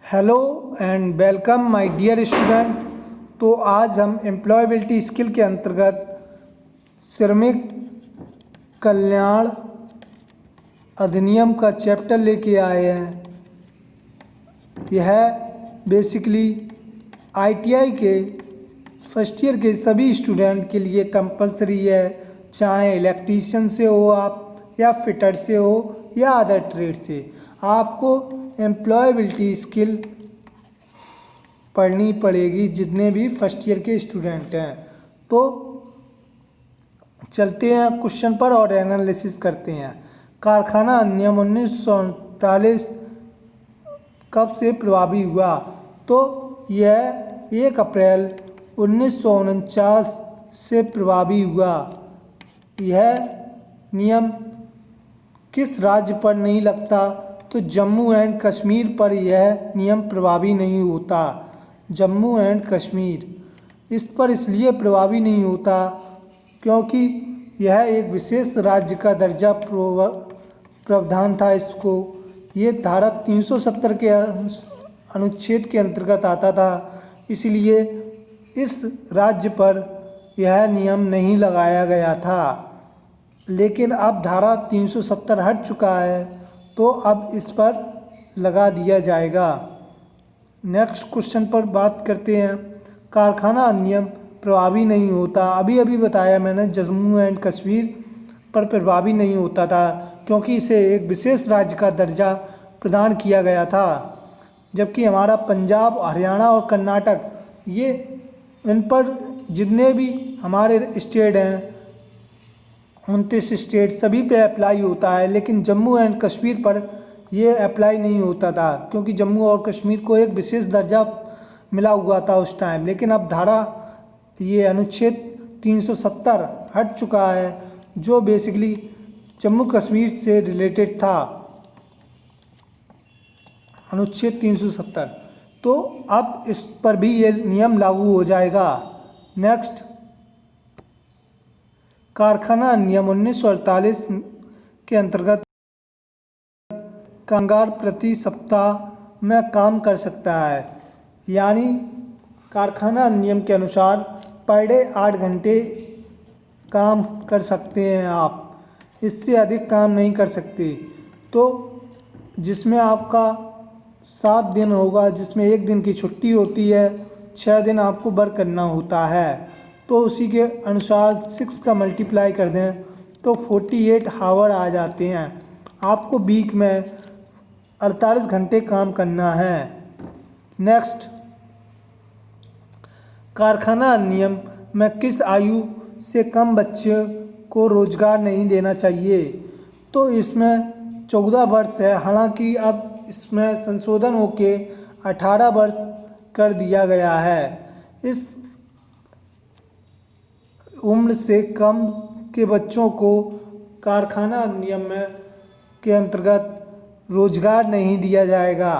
Hello and welcome my dear student. तो आज हम एम्प्लॉयबिलिटी स्किल के अंतर्गत श्रमिक कल्याण अधिनियम का चैप्टर लेके आए हैं। यह बेसिकली आईटीआई के फर्स्ट ईयर के सभी स्टूडेंट के लिए कंपलसरी है, चाहे इलेक्ट्रीशियन से हो आप या फिटर से हो या अदर ट्रेड से। आपको एम्प्लॉयबिलिटी स्किल पढ़नी पड़ेगी जितने भी फर्स्ट ईयर के स्टूडेंट हैं। तो चलते हैं क्वेश्चन पर और एनालिसिस करते हैं। कारखाना अधिनियम 1939 कब से प्रभावी हुआ? तो यह 1 अप्रैल 1949 से प्रभावी हुआ। यह नियम किस राज्य पर नहीं लगता? तो जम्मू एंड कश्मीर पर यह नियम प्रभावी नहीं होता। जम्मू एंड कश्मीर इस पर इसलिए प्रभावी नहीं होता क्योंकि यह एक विशेष राज्य का दर्जा प्रावधान था। इसको ये धारा 370 के अनुच्छेद के अंतर्गत आता था, इसलिए इस राज्य पर यह नियम नहीं लगाया गया था। लेकिन अब धारा 370 हट चुका है तो अब इस पर लगा दिया जाएगा। नेक्स्ट क्वेश्चन पर बात करते हैं। कारखाना अधिनियम प्रभावी नहीं होता। अभी बताया मैंने, जम्मू एंड कश्मीर पर प्रभावी नहीं होता था क्योंकि इसे एक विशेष राज्य का दर्जा प्रदान किया गया था, जबकि हमारा पंजाब, हरियाणा और कर्नाटक ये इन पर जितने भी हमारे स्टेट हैं 29 स्टेट सभी पे अप्लाई होता है, लेकिन जम्मू एंड कश्मीर पर ये अप्लाई नहीं होता था क्योंकि जम्मू और कश्मीर को एक विशेष दर्जा मिला हुआ था उस टाइम। लेकिन अब धारा ये अनुच्छेद 370 हट चुका है जो बेसिकली जम्मू कश्मीर से रिलेटेड था, अनुच्छेद 370। तो अब इस पर भी ये नियम लागू हो जाएगा। नेक्स्ट, कारखाना नियम 1948 के अंतर्गत कामगार प्रति सप्ताह में काम कर सकता है, यानी कारखाना नियम के अनुसार पर डे 8 घंटे काम कर सकते हैं आप, इससे अधिक काम नहीं कर सकते। तो जिसमें आपका 7 दिन होगा, जिसमें 1 दिन की छुट्टी होती है, 6 दिन आपको वर्क करना होता है। तो उसी के अनुसार 6 का मल्टीप्लाई कर दें तो 48 आवर आ जाते हैं। आपको वीक में 48 घंटे काम करना है। नेक्स्ट, कारखाना अधिनियम में किस आयु से कम बच्चे को रोजगार नहीं देना चाहिए? तो इसमें 14 वर्ष है, हालांकि अब इसमें संशोधन होके 18 वर्ष कर दिया गया है। इस उम्र से कम के बच्चों को कारखाना अधिनियम में के अंतर्गत रोजगार नहीं दिया जाएगा,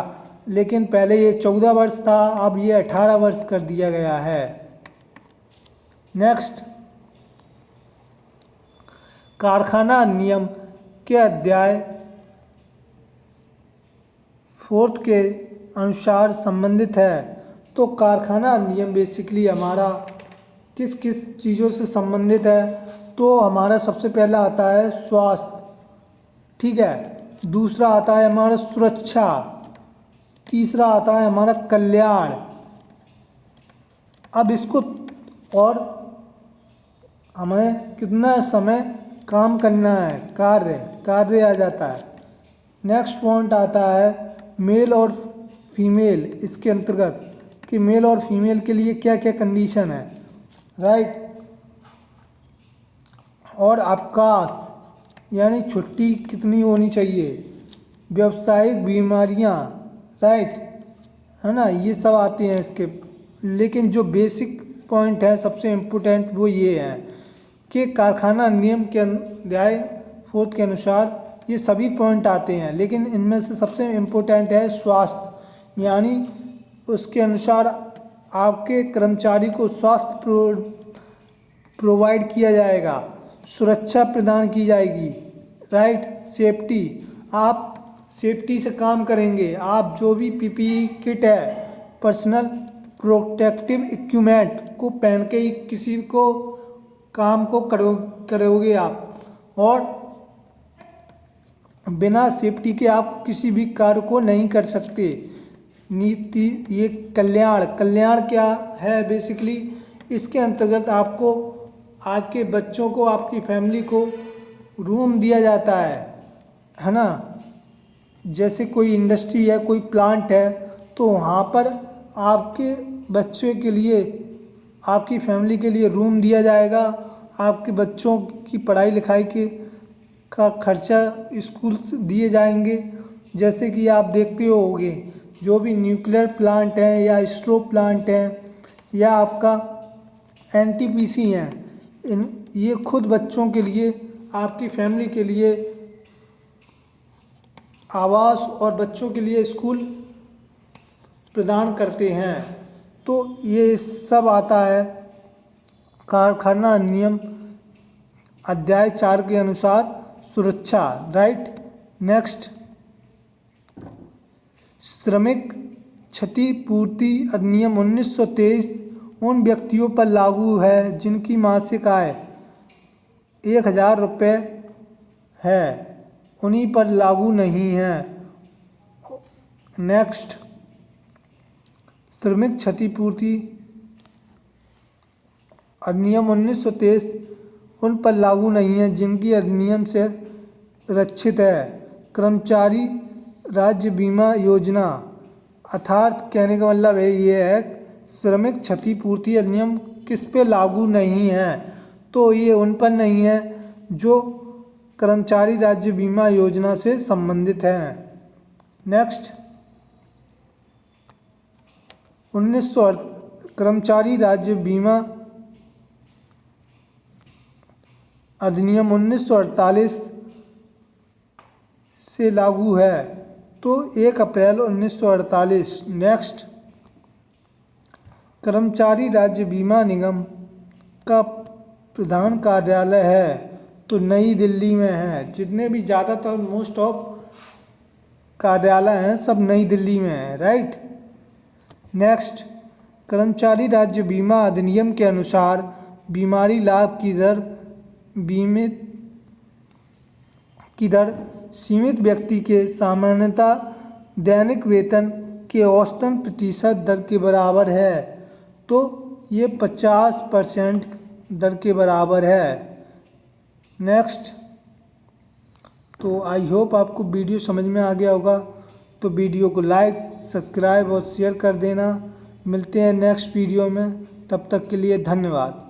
लेकिन पहले ये 14 वर्ष था, अब ये 18 वर्ष कर दिया गया है। नेक्स्ट, कारखाना अधिनियम के अध्याय 4 के अनुसार संबंधित है। तो कारखाना अधिनियम बेसिकली हमारा किस किस चीज़ों से संबंधित है? तो हमारा सबसे पहला आता है स्वास्थ्य, ठीक है। दूसरा आता है हमारा सुरक्षा। तीसरा आता है हमारा कल्याण। अब इसको और हमें कितना समय काम करना है, कार्य आ जाता है। नेक्स्ट पॉइंट आता है मेल और फीमेल, इसके अंतर्गत कि मेल और फीमेल के लिए क्या क्या कंडीशन है, राइट। और अवकाश यानी छुट्टी कितनी होनी चाहिए, व्यावसायिक बीमारियां, राइट, है ना, ये सब आते हैं इसके। लेकिन जो बेसिक पॉइंट है सबसे इम्पोर्टेंट वो ये है कि कारखाना नियम के अध्याय 4 के अनुसार ये सभी पॉइंट आते हैं, लेकिन इनमें से सबसे इम्पोर्टेंट है स्वास्थ्य, यानी उसके अनुसार आपके कर्मचारी को स्वास्थ्य प्रोवाइड किया जाएगा, सुरक्षा प्रदान की जाएगी, राइट, सेफ्टी। आप सेफ्टी से काम करेंगे। आप जो भी पीपीई किट है, पर्सनल प्रोटेक्टिव इक्विपमेंट को पहन के ही किसी को काम को करोगे आप, और बिना सेफ्टी के आप किसी भी कार्य को नहीं कर सकते। नीति ये कल्याण क्या है बेसिकली, इसके अंतर्गत आपको, आपके बच्चों को, आपकी फैमिली को रूम दिया जाता है ना। जैसे कोई इंडस्ट्री है, कोई प्लांट है, तो वहाँ पर आपके बच्चे के लिए, आपकी फैमिली के लिए रूम दिया जाएगा। आपके बच्चों की पढ़ाई लिखाई का खर्चा स्कूल से दिए जाएंगे। जैसे कि आप देखते होंगे जो भी न्यूक्लियर प्लांट है या स्ट्रो प्लांट है या आपका एनटीपीसी है, ये खुद बच्चों के लिए, आपकी फैमिली के लिए आवास और बच्चों के लिए स्कूल प्रदान करते हैं। तो ये सब आता है कारखाना अधिनियम अध्याय 4 के अनुसार सुरक्षा, राइट। नेक्स्ट, श्रमिक क्षतिपूर्ति अधिनियम 1923 उन व्यक्तियों पर लागू है जिनकी मासिक आय 1000 रुपये है, उन्हीं पर लागू नहीं है। नेक्स्ट, श्रमिक क्षतिपूर्ति अधिनियम 1923 उन पर लागू नहीं है जिनकी अधिनियम से रक्षित है। कर्मचारी राज्य बीमा योजना, अर्थात कहने का मतलब ये है श्रमिक क्षतिपूर्ति अधिनियम किस पे लागू नहीं है, तो ये उन पर नहीं है जो कर्मचारी राज्य बीमा योजना से संबंधित हैं। नेक्स्ट, कर्मचारी राज्य बीमा अधिनियम 1948 से लागू है, तो 1 अप्रैल 1948। नेक्स्ट, कर्मचारी राज्य बीमा निगम का प्रधान कार्यालय है तो नई दिल्ली में है। जितने भी ज़्यादातर मोस्ट ऑफ कार्यालय हैं सब नई दिल्ली में है, राइट। नेक्स्ट, कर्मचारी राज्य बीमा अधिनियम के अनुसार बीमारी लाभ की दर सीमित व्यक्ति के सामान्यतः दैनिक वेतन के औसतन प्रतिशत दर के बराबर है, तो ये 50% दर के बराबर है। नेक्स्ट, तो आई होप आपको वीडियो समझ में आ गया होगा, तो वीडियो को लाइक, सब्सक्राइब और शेयर कर देना। मिलते हैं नेक्स्ट वीडियो में, तब तक के लिए धन्यवाद।